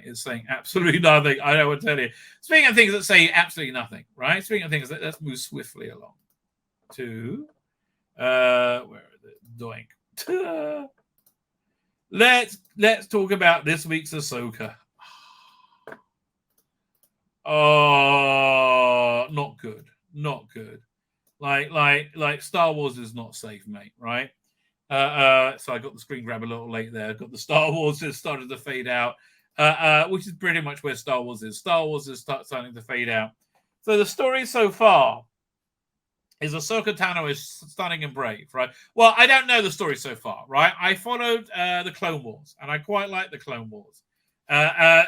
right? It's saying absolutely nothing. I would tell you. Speaking of things that say absolutely nothing, right? Speaking of things that let's move swiftly along to where is it? Doink. Let's talk about this week's Ahsoka. Oh, not good. Not good. Like Star Wars is not safe, mate, right? So I got the screen grab a little late there. I got the Star Wars just started to fade out, which is pretty much where Star Wars is. Star Wars is starting to fade out. So the story so far is Ahsoka Tano is stunning and brave, right? Well, I don't know the story so far, right? I followed the Clone Wars, and I quite like the Clone Wars.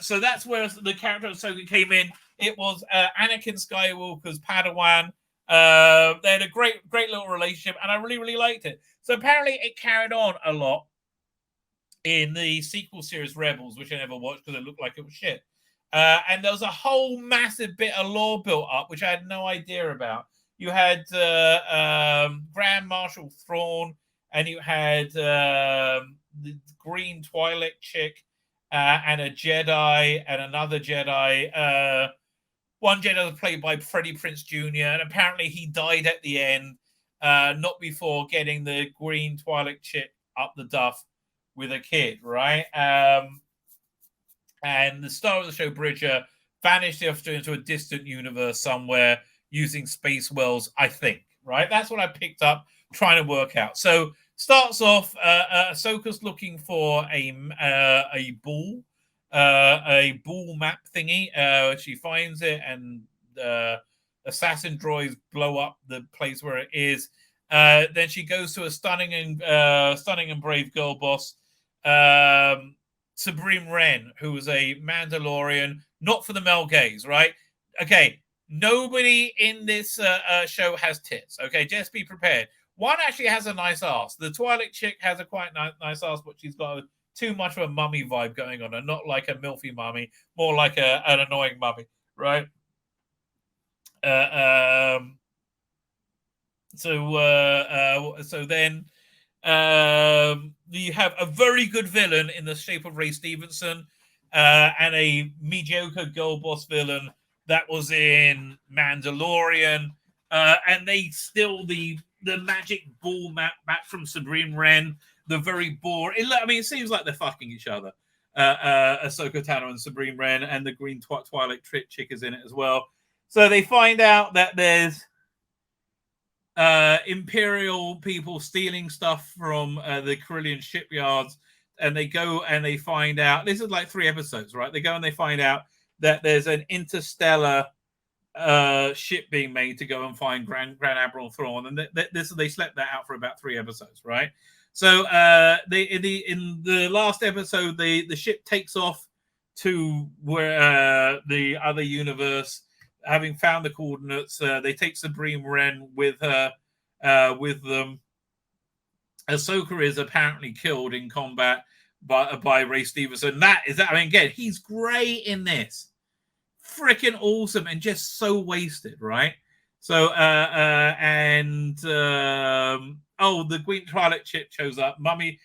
So that's where the character of Ahsoka came in. It was Anakin Skywalker's Padawan. They had a great little relationship, and I really liked it. So apparently it carried on a lot in the sequel series Rebels, which I never watched because it looked like it was shit. And there was a whole massive bit of lore built up, which I had no idea about. You had Grand Marshal Thrawn, and you had the Green Twi'lek chick, and a Jedi, and another Jedi. One Jedi was played by Freddie Prinze Jr., and apparently he died at the end, not before getting the Green Twi'lek chick up the duff with a kid, right? And the star of the show, Bridger, vanished into a distant universe somewhere using space wells, I think, right? That's what I picked up trying to work out. So starts off, Ahsoka's looking for a ball map thingy. She finds it, and assassin droids blow up the place where it is. Then she goes to a stunning and brave girl boss, Sabrine Wren, who was a Mandalorian, not for the male gaze, right? Okay, nobody in this show has tits. Okay, just be prepared. One actually has a nice ass. The Twi'lek chick has a quite nice ass, but she's got too much of a mummy vibe going on, and not like a milfy mummy, more like an annoying mummy, right? So then you have a very good villain in the shape of Ray Stevenson, and a mediocre girl boss villain that was in Mandalorian, and they still the magic ball map back from Sabrine Wren, the very boring. I mean, it seems like they're fucking each other. Ahsoka Tano and Sabrine Wren, and the Green Twi'lek chick is in it as well. So they find out that there's Imperial people stealing stuff from the Corellian shipyards, and they go and they find out. This is like 3 episodes, right? They go and they find out that there's an interstellar ship being made to go and find Grand Admiral Thrawn, and they slept that out for about 3 episodes, right? So in the last episode, the ship takes off to where the other universe, having found the coordinates. They take Sabrine Wren with them. Ahsoka is apparently killed in combat by Ray Stevenson. I mean, again, he's great in this. Freaking awesome, and just so wasted, right? So the Green Twi'lek chip shows up. Mummy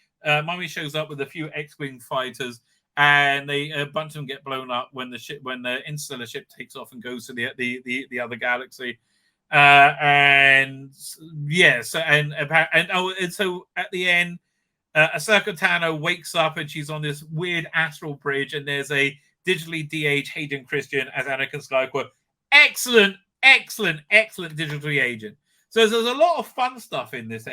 shows up with a few X-wing fighters, and a bunch of them get blown up when the interstellar ship takes off and goes to the other galaxy. So at the end, Ahsoka Tano wakes up, and she's on this weird astral bridge, and there's a digitally de-aged Hayden Christian as Anakin Skywalker. Excellent digitally agent. So there's a lot of fun stuff in this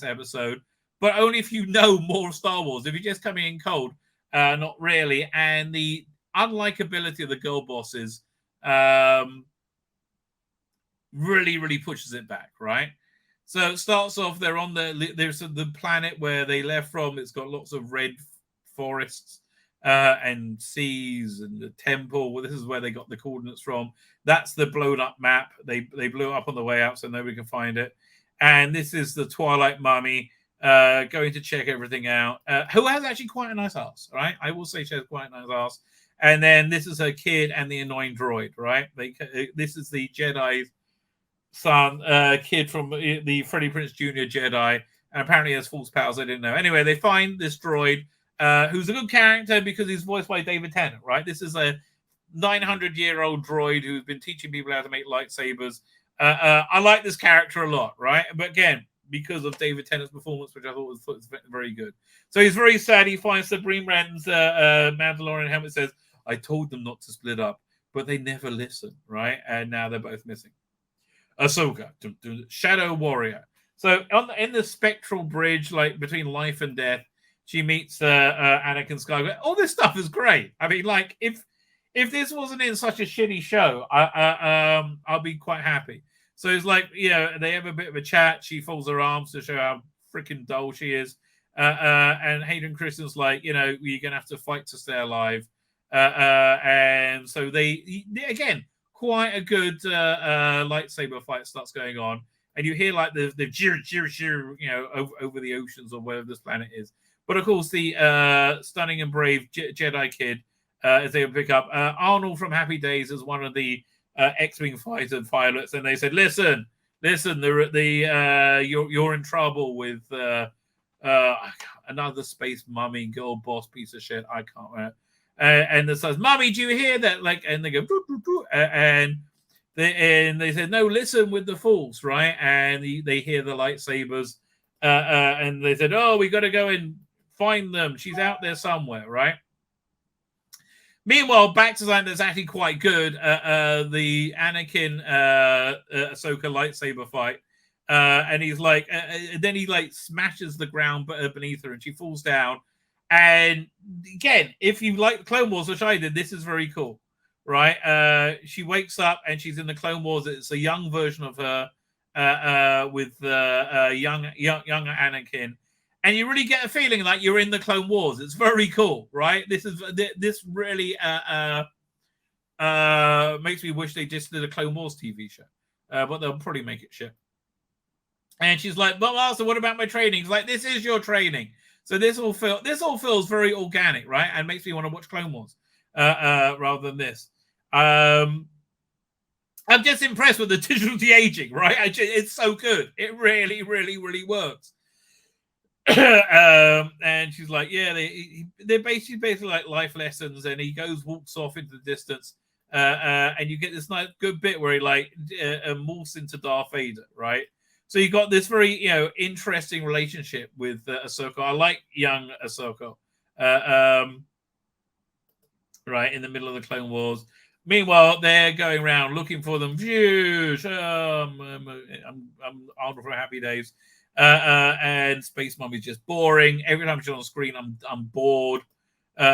episode, but only if you know more of Star Wars. If you're just coming in cold, not really. And the unlikability of the girl bosses really pushes it back, right? So it starts off, there's the planet where they left from. It's got lots of red forests and seas and the temple. Well, this is where they got the coordinates from. That's the blown up map. They blew it up on the way out so nobody can find it. And this is the Twilight mummy going to check everything out, who has actually quite a nice ass, right? I will say she has quite a nice ass. And then this is her kid and the annoying droid, right? This is the Jedi's son, kid from the Freddie Prinze Jr. Jedi, and apparently has false powers I didn't know. Anyway, they find this droid, who's a good character because he's voiced by David Tennant, right? This is a 900-year-old droid who's been teaching people how to make lightsabers. I like this character a lot, right? But again, because of David Tennant's performance, which I thought was very good. So he's very sad. He finds Sabrine Wren's Mandalorian helmet, says, I told them not to split up, but they never listen, right? And now they're both missing. Ahsoka, Shadow Warrior. So in the spectral bridge, like between life and death, she meets Anakin Skywalker. All this stuff is great. I mean, like if this wasn't in such a shitty show, I'll be quite happy. So it's like, they have a bit of a chat. She folds her arms to show how freaking dull she is. And Hayden Christensen's like, you're gonna have to fight to stay alive. And so they again, quite a good lightsaber fight starts going on. And you hear like the over the oceans or wherever this planet is. But of course, the stunning and brave Jedi kid, as they pick up Arnold from Happy Days as one of the X-wing fighter pilots, and they said, "Listen, you're in trouble with another space mummy girl boss piece of shit. I can't remember." And it says, "Mummy, do you hear that?" Like, and they go, doo, doo, doo, and they said, "No, listen with the Force, right?" And they hear the lightsabers, and they said, "Oh, we got to go and find them. She's out there somewhere, right?" Meanwhile, back to something that's actually quite good. The Anakin Ahsoka lightsaber fight, and he's like, then he like smashes the ground beneath her, and she falls down. And again, if you like the Clone Wars, which I did, this is very cool, right? She wakes up and she's in the Clone Wars. It's a young version of her with young Anakin. And you really get a feeling like you're in the Clone Wars. It's very cool, right? This really makes me wish they just did a Clone Wars TV show, but they'll probably make it shit. And she's like, "But Master, what about my training?" He's like, "This is your training." So this all feels very organic, right? And makes me want to watch Clone Wars rather than this. I'm just impressed with the digital de-aging, right? It's so good. It really, really, really works. And she's like, yeah, they're basically like life lessons, and he walks off into the distance, and you get this nice good bit where he like morphs into Darth Vader, right? So you got this very interesting relationship with Ahsoka. I like young Ahsoka, right in the middle of the Clone Wars. Meanwhile, they're going around looking for them. I'm Arnold from Happy Days. And Space Mum is just boring. Every time she's on screen, I'm bored. Look,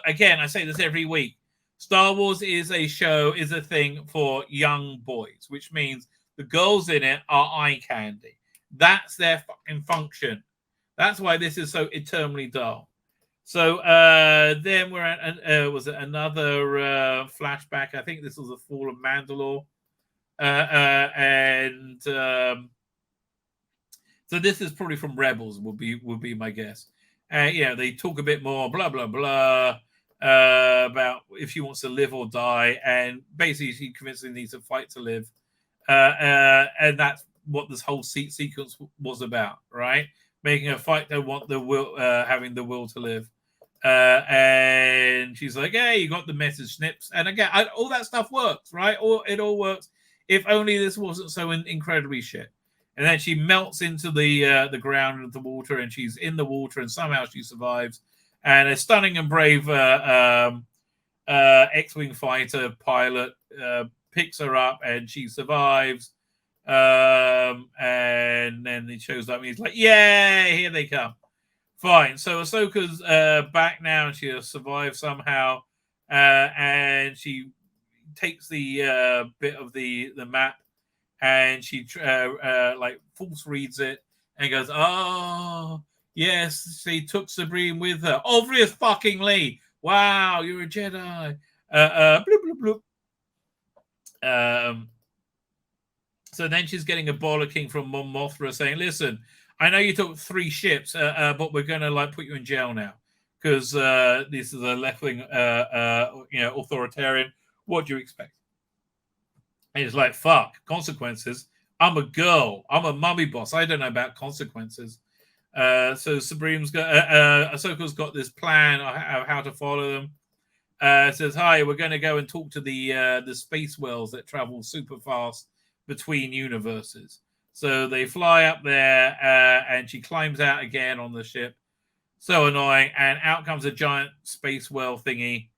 again, I say this every week. Star Wars is a thing for young boys, which means the girls in it are eye candy. That's their fucking function. That's why this is so eternally dull. So then we're at was it another flashback? I think this was the fall of Mandalore. So this is probably from Rebels would be my guess. They talk a bit more blah blah blah about if she wants to live or die, and basically she convincingly needs to fight to live, and that's what this whole sequence was about, right? Making her fight to want the will, having the will to live. And she's like, "Hey, you got the message, Snips." And again, all that stuff works, right? It all works. If only this wasn't so incredibly shit. And then she melts into the ground of the water, and she's in the water, and somehow she survives. And a stunning and brave X-wing fighter pilot picks her up, and she survives. And then he shows up, and he's like, "Yay! Here they come." Fine. So Ahsoka's back now, and she has survived somehow, and she takes the bit of the map, and she like false reads it and goes, "Oh yes, she took Sabrine with her. Obvious fucking Lee. Wow, you're a Jedi." Bloop, bloop, bloop. So then she's getting a bollocking from Mon Mothma saying, "Listen, I know you took 3 ships, but we're gonna like put you in jail now because this is a left-wing authoritarian. What do you expect?" And he's like, "Fuck, consequences. I'm a girl. I'm a mummy boss. I don't know about consequences." So Supreme's got Ahsoka's got this plan of how to follow them. Says, "Hi, we're going to go and talk to the space whales that travel super fast between universes." So they fly up there, and she climbs out again on the ship. So annoying, and out comes a giant space whale thingy.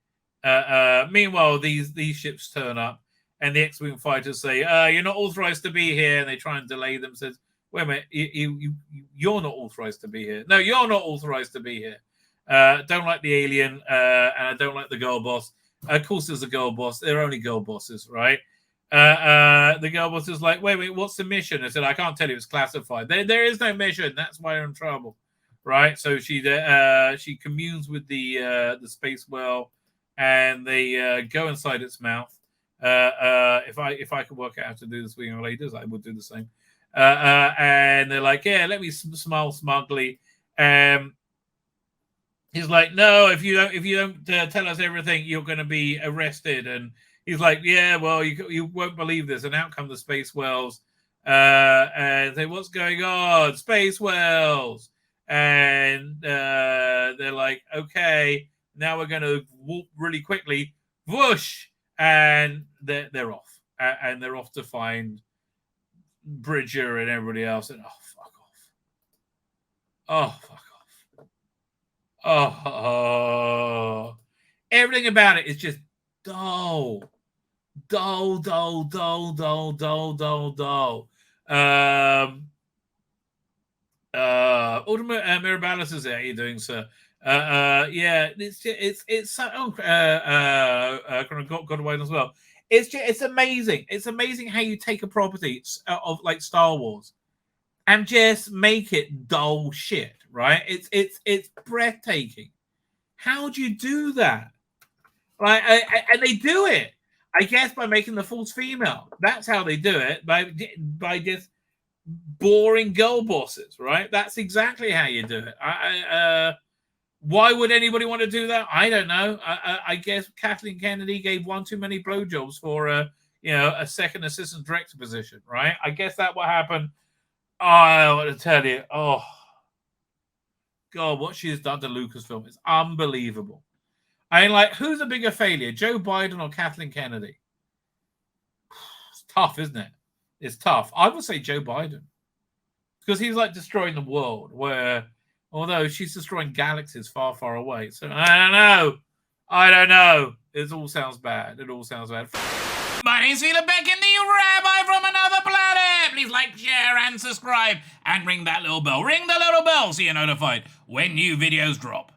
Meanwhile, these ships turn up, and the X-wing fighters say, "You're not authorized to be here," and they try and delay them. Says, "Wait a minute, you're not authorized to be here. No, you're not authorized to be here. Don't like the alien, and I don't like the girl boss. Of course, there's a girl boss. They're only girl bosses, right?" The girl boss is like, wait, what's the mission? I said, I can't tell you, it's classified. There is no mission. That's why you're in trouble, right? So she communes with the space whale, and they go inside its mouth. If I could work out how to do this with young ladies, I would do the same. And they're like, yeah, let me smile smugly. He's like, no, if you don't tell us everything, you're going to be arrested. And he's like, yeah, well, you won't believe this. And out come the space whales, and say, what's going on? Space whales. And they're like, okay, now we're going to walk really quickly, whoosh, and they're off, and they're off to find Bridger and everybody else. And oh fuck off, oh, everything about it is just dull. Ultimate Mirabalis is there. How you doing, sir? Yeah, it's so God away as well. It's amazing. It's amazing how you take a property of like Star Wars and just make it dull shit, right? It's breathtaking. How do you do that? Right, and they do it, I guess, by making the Force female. That's how they do it, by just boring girl bosses, right? That's exactly how you do it. Why would anybody want to do that? I don't know. I guess Kathleen Kennedy gave one too many blowjobs for a second assistant director position, right? I guess that what happened. Oh, I want to tell you, oh God, what she has done to Lucasfilm is unbelievable. I mean, like, who's a bigger failure, Joe Biden or Kathleen Kennedy? It's tough, isn't it? It's tough. I would say Joe Biden, because he's like destroying the world, where although she's destroying galaxies far, far away. So I don't know. It all sounds bad. My name's Tzvi Lebetkin, the Rabbi from another planet. Please like, share, and subscribe, and ring that little bell. Ring the little bell so you're notified when new videos drop.